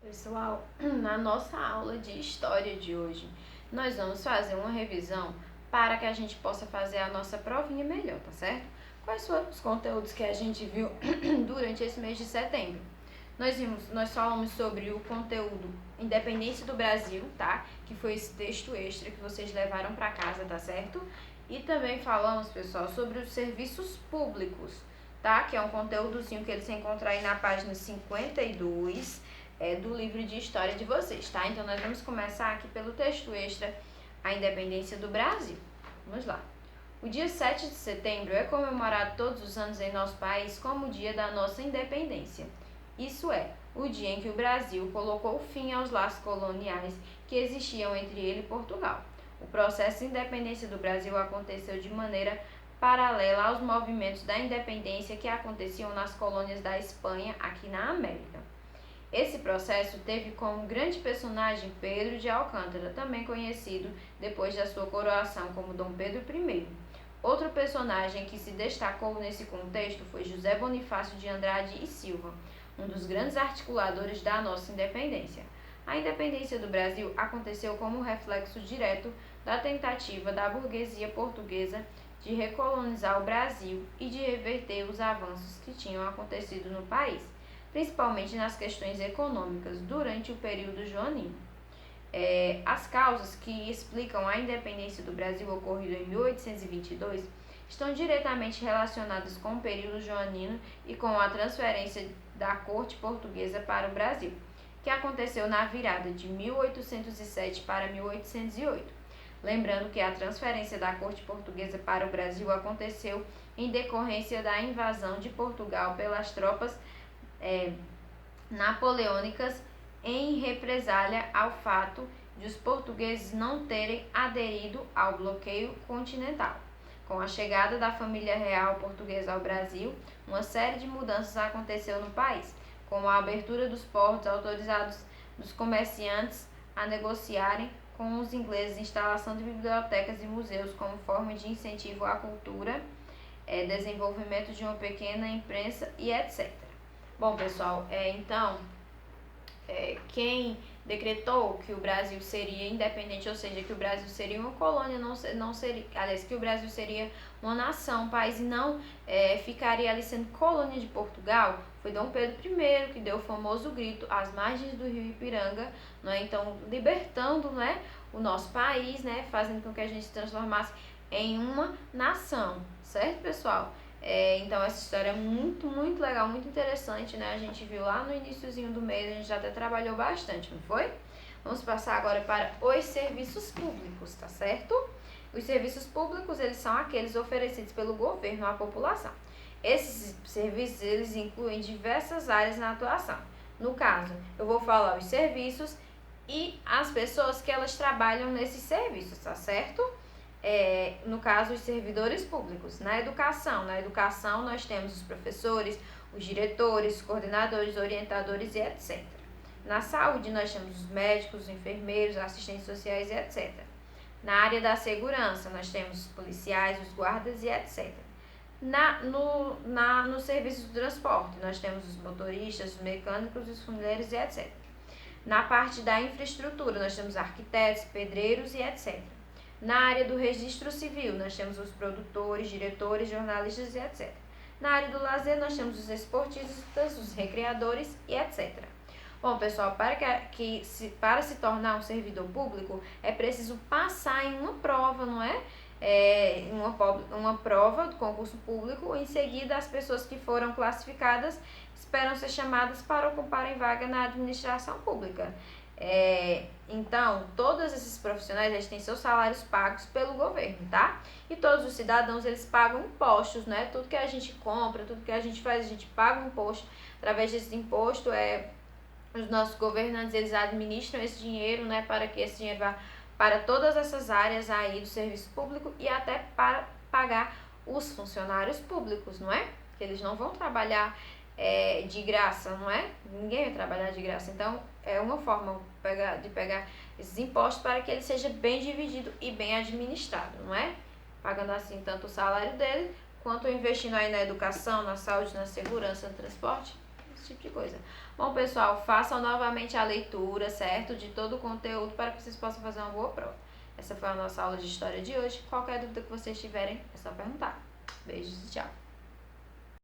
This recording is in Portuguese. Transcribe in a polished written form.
Pessoal, na nossa aula de história de hoje, nós vamos fazer uma revisão para que a gente possa fazer a nossa provinha melhor, tá certo? Quais foram os conteúdos que a gente viu durante esse mês de setembro? Nós falamos sobre o conteúdo Independência do Brasil, tá? Que foi esse texto extra que vocês levaram para casa, tá certo? E também falamos, pessoal, sobre os serviços públicos, tá? Que é um conteúdozinho que eles encontram aí na página 52 do livro de história de vocês, tá? Então, nós vamos começar aqui pelo texto extra, a Independência do Brasil. Vamos lá. O dia 7 de setembro é comemorado todos os anos em nosso país como o dia da nossa independência. Isso é, o dia em que o Brasil colocou fim aos laços coloniais que existiam entre ele e Portugal. O processo de independência do Brasil aconteceu de maneira paralela aos movimentos da independência que aconteciam nas colônias da Espanha aqui na América. Esse processo teve como grande personagem Pedro de Alcântara, também conhecido depois da sua coroação como Dom Pedro I. Outro personagem que se destacou nesse contexto foi José Bonifácio de Andrade e Silva, um dos grandes articuladores da nossa independência. A independência do Brasil aconteceu como reflexo direto da tentativa da burguesia portuguesa de recolonizar o Brasil e de reverter os avanços que tinham acontecido no país, principalmente nas questões econômicas, durante o período joanino. As causas que explicam a independência do Brasil ocorrido em 1822 estão diretamente relacionadas com o período joanino e com a transferência da corte portuguesa para o Brasil, que aconteceu na virada de 1807 para 1808. Lembrando que a transferência da corte portuguesa para o Brasil aconteceu em decorrência da invasão de Portugal pelas tropas napoleônicas em represália ao fato de os portugueses não terem aderido ao bloqueio continental. Com a chegada da família real portuguesa ao Brasil, uma série de mudanças aconteceu no país, como a abertura dos portos autorizados dos comerciantes a negociarem com os ingleses, instalação de bibliotecas e museus como forma de incentivo à cultura, desenvolvimento de uma pequena imprensa e etc. Bom, pessoal, quem decretou que o Brasil seria independente, ou seja, que o Brasil seria uma colônia, não seria, aliás, que o Brasil seria uma nação, um país, e não ficaria ali sendo colônia de Portugal, foi Dom Pedro I, que deu o famoso grito às margens do rio Ipiranga, né? Então, libertando, né, o nosso país, né, fazendo com que a gente se transformasse em uma nação, certo, pessoal? Então essa história é muito, muito legal, muito interessante, né? A gente viu lá no iniciozinho do mês, a gente já até trabalhou bastante, não foi? Vamos passar agora para os serviços públicos, tá certo? Os serviços públicos, eles são aqueles oferecidos pelo governo à população. Esses serviços, eles incluem diversas áreas na atuação. No caso, eu vou falar os serviços e as pessoas que elas trabalham nesses serviços, tá certo? No caso, os servidores públicos. Na educação nós temos os professores, os diretores, os coordenadores, orientadores e etc. Na saúde nós temos os médicos, os enfermeiros, assistentes sociais e etc. Na área da segurança nós temos os policiais, os guardas e etc. No serviço de transporte nós temos os motoristas, os mecânicos, os funileiros e etc. Na parte da infraestrutura nós temos arquitetos, pedreiros e etc. Na área do registro civil, nós temos os produtores, diretores, jornalistas e etc. Na área do lazer, nós temos os esportistas, os recreadores e etc. Bom, pessoal, para se tornar um servidor público, é preciso passar em uma prova, não é? Uma prova do concurso público. Em seguida, as pessoas que foram classificadas esperam ser chamadas para ocuparem vaga na administração pública. Então, todos esses profissionais, eles têm seus salários pagos pelo governo, tá? E todos os cidadãos, eles pagam impostos, né? Tudo que a gente compra, tudo que a gente faz, a gente paga um imposto. Através desse imposto, os nossos governantes, eles administram esse dinheiro, né? Para que esse dinheiro vá para todas essas áreas aí do serviço público e até para pagar os funcionários públicos, não é? Que eles não vão trabalhar de graça, não é? Ninguém vai trabalhar de graça. Então, é uma forma de pegar esses impostos para que ele seja bem dividido e bem administrado, não é? Pagando assim tanto o salário dele, quanto investindo aí na educação, na saúde, na segurança, no transporte, esse tipo de coisa. Bom, pessoal, façam novamente a leitura, certo? De todo o conteúdo para que vocês possam fazer uma boa prova. Essa foi a nossa aula de história de hoje. Qualquer dúvida que vocês tiverem, é só perguntar. Beijos e tchau!